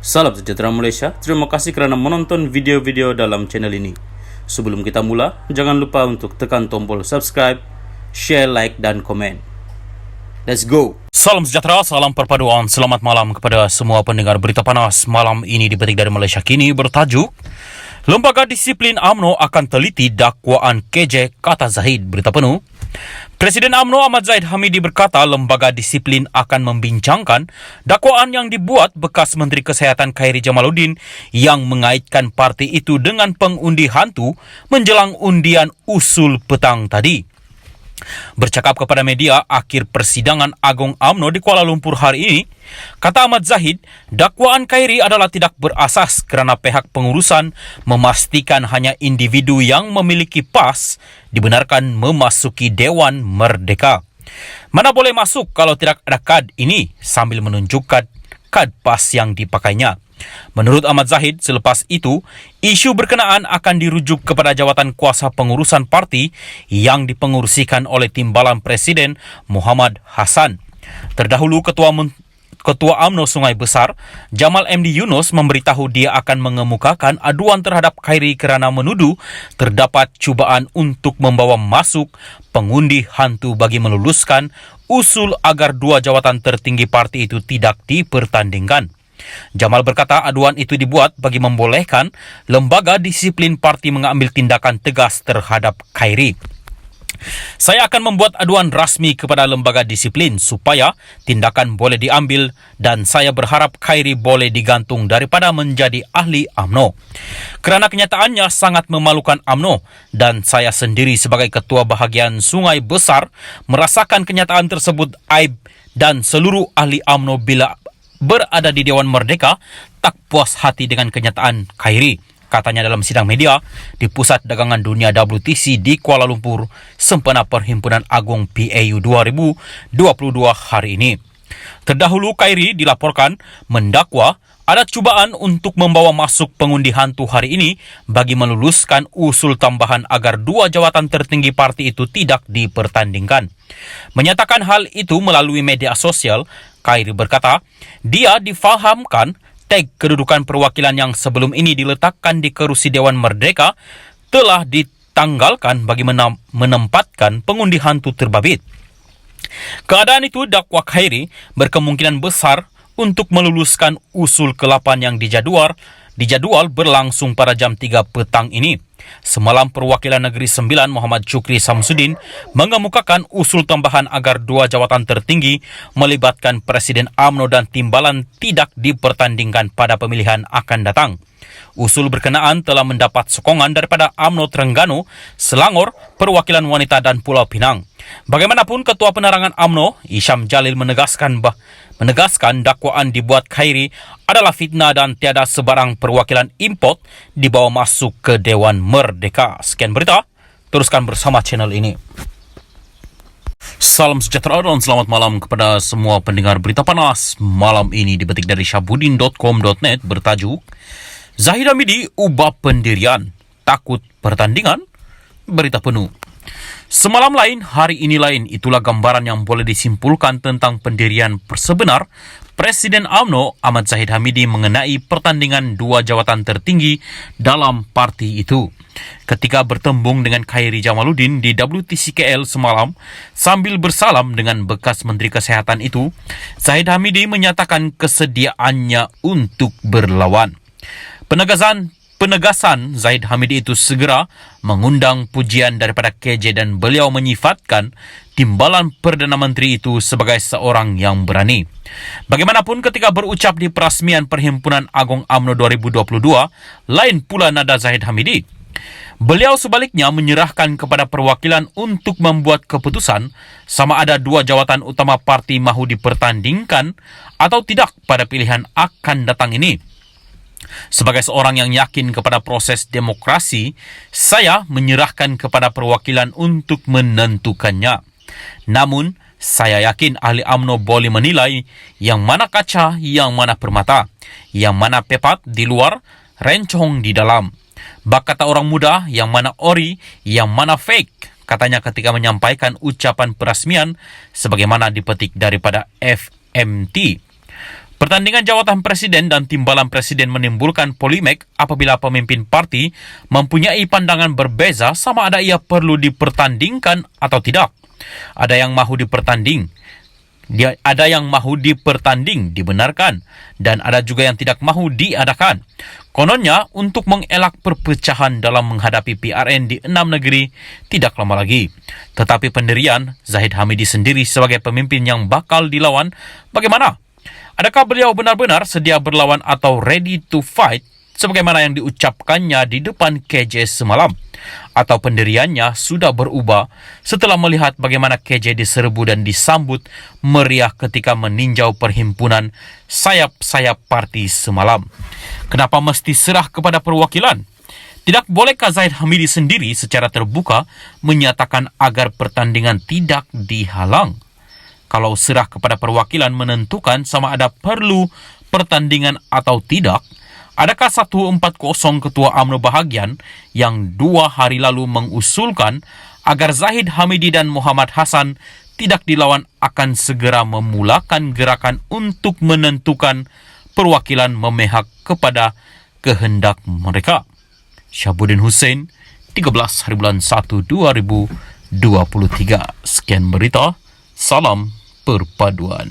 Salam sejahtera Malaysia, terima kasih kerana menonton video-video dalam channel ini. Sebelum kita mula, jangan lupa untuk tekan tombol subscribe, share, like dan komen. Let's go! Salam sejahtera, salam perpaduan, selamat malam kepada semua pendengar berita panas. Malam ini dipetik dari Malaysia Kini bertajuk Lembaga Disiplin UMNO akan teliti dakwaan KJ, kata Zahid. Berita penuh. Presiden UMNO Ahmad Zahid Hamidi berkata lembaga disiplin akan membincangkan dakwaan yang dibuat bekas Menteri Kesihatan Khairy Jamaluddin yang mengaitkan parti itu dengan pengundi hantu menjelang undian usul petang tadi. Bercakap kepada media akhir persidangan Agung UMNO di Kuala Lumpur hari ini, kata Ahmad Zahid, dakwaan Khairy adalah tidak berasas kerana pihak pengurusan memastikan hanya individu yang memiliki PAS dibenarkan memasuki Dewan Merdeka. Mana boleh masuk kalau tidak ada kad ini, sambil menunjukkan kad PAS yang dipakainya. Menurut Ahmad Zahid, selepas itu, isu berkenaan akan dirujuk kepada jawatan kuasa pengurusan parti yang dipengurusikan oleh Timbalan Presiden Muhammad Hassan. Terdahulu, Ketua UMNO Sungai Besar, Jamal MD Yunus memberitahu dia akan mengemukakan aduan terhadap Khairy kerana menuduh terdapat cubaan untuk membawa masuk pengundi hantu bagi meluluskan usul agar dua jawatan tertinggi parti itu tidak dipertandingkan. Jamal berkata aduan itu dibuat bagi membolehkan lembaga disiplin parti mengambil tindakan tegas terhadap Khairy. Saya akan membuat aduan rasmi kepada lembaga disiplin supaya tindakan boleh diambil dan saya berharap Khairy boleh digantung daripada menjadi ahli UMNO. Kerana kenyataannya sangat memalukan UMNO dan saya sendiri sebagai ketua bahagian Sungai Besar merasakan kenyataan tersebut aib dan seluruh ahli UMNO bila berada di Dewan Merdeka tak puas hati dengan kenyataan Khairy, katanya dalam sidang media di Pusat Dagangan Dunia WTC di Kuala Lumpur sempena Perhimpunan Agung PAU 2022 hari ini. Terdahulu Khairy dilaporkan mendakwa ada cubaan untuk membawa masuk pengundi hantu hari ini bagi meluluskan usul tambahan agar dua jawatan tertinggi parti itu tidak dipertandingkan. Menyatakan hal itu melalui media sosial, Khairy berkata, dia difahamkan tag kedudukan perwakilan yang sebelum ini diletakkan di kerusi Dewan Merdeka telah ditanggalkan bagi menempatkan pengundi hantu terbabit. Keadaan itu dakwa Khairy berkemungkinan besar untuk meluluskan usul ke-8 yang dijadwal berlangsung pada jam 3 petang ini. Semalam Perwakilan Negeri 9 Muhammad Chukri Samsudin mengemukakan usul tambahan agar dua jawatan tertinggi melibatkan Presiden UMNO dan Timbalan tidak dipertandingkan pada pemilihan akan datang. Usul berkenaan telah mendapat sokongan daripada UMNO Terengganu, Selangor, Perwakilan Wanita dan Pulau Pinang. Bagaimanapun, Ketua Penerangan UMNO, Isham Jalil menegaskan dakwaan dibuat Khairy adalah fitnah dan tiada sebarang perwakilan import dibawa masuk ke Dewan Merdeka. Sekian berita, teruskan bersama channel ini. Salam sejahtera dan selamat malam kepada semua pendengar berita panas. Malam ini dipetik dari syabudin.com.net bertajuk Zahid Hamidi ubah pendirian, takut pertandingan. Berita penuh. Semalam lain, hari ini lain, itulah gambaran yang boleh disimpulkan tentang pendirian sebenar Presiden UMNO Ahmad Zahid Hamidi mengenai pertandingan dua jawatan tertinggi dalam parti itu. Ketika bertembung dengan Khairy Jamaluddin di WTC KL semalam, sambil bersalam dengan bekas Menteri Kesihatan itu, Zahid Hamidi menyatakan kesediaannya untuk berlawan. Penegasan Zahid Hamidi itu segera mengundang pujian daripada KJ dan beliau menyifatkan Timbalan Perdana Menteri itu sebagai seorang yang berani. Bagaimanapun ketika berucap di perasmian Perhimpunan Agung UMNO 2022, lain pula nada Zahid Hamidi. Beliau sebaliknya menyerahkan kepada perwakilan untuk membuat keputusan sama ada dua jawatan utama parti mahu dipertandingkan atau tidak pada pilihan akan datang ini. Sebagai seorang yang yakin kepada proses demokrasi, saya menyerahkan kepada perwakilan untuk menentukannya. Namun, saya yakin ahli UMNO boleh menilai yang mana kaca, yang mana permata, yang mana pepat di luar, rencong di dalam. Bak kata orang muda, yang mana ori, yang mana fake, katanya ketika menyampaikan ucapan perasmian sebagaimana dipetik daripada FMT. Pertandingan jawatan presiden dan timbalan presiden menimbulkan polemik apabila pemimpin parti mempunyai pandangan berbeza sama ada ia perlu dipertandingkan atau tidak. Ada yang mahu dipertanding dibenarkan, dan ada juga yang tidak mahu diadakan. Kononnya, untuk mengelak perpecahan dalam menghadapi PRN di 6 negeri tidak lama lagi. Tetapi pendirian Zahid Hamidi sendiri sebagai pemimpin yang bakal dilawan, bagaimana? Adakah beliau benar-benar sedia berlawan atau ready to fight sebagaimana yang diucapkannya di depan KJ semalam? Atau pendiriannya sudah berubah setelah melihat bagaimana KJ diserbu dan disambut meriah ketika meninjau perhimpunan sayap-sayap parti semalam? Kenapa mesti serah kepada perwakilan? Tidak bolehkah Zahid Hamidi sendiri secara terbuka menyatakan agar pertandingan tidak dihalang? Kalau serah kepada perwakilan menentukan sama ada perlu pertandingan atau tidak, adakah 140 Ketua UMNO bahagian yang 2 hari lalu mengusulkan agar Zahid Hamidi dan Muhammad Hassan tidak dilawan akan segera memulakan gerakan untuk menentukan perwakilan memihak kepada kehendak mereka? Syabuddin Hussein, 13 hari bulan 1 2023. Sekian berita. Salam Perpaduan.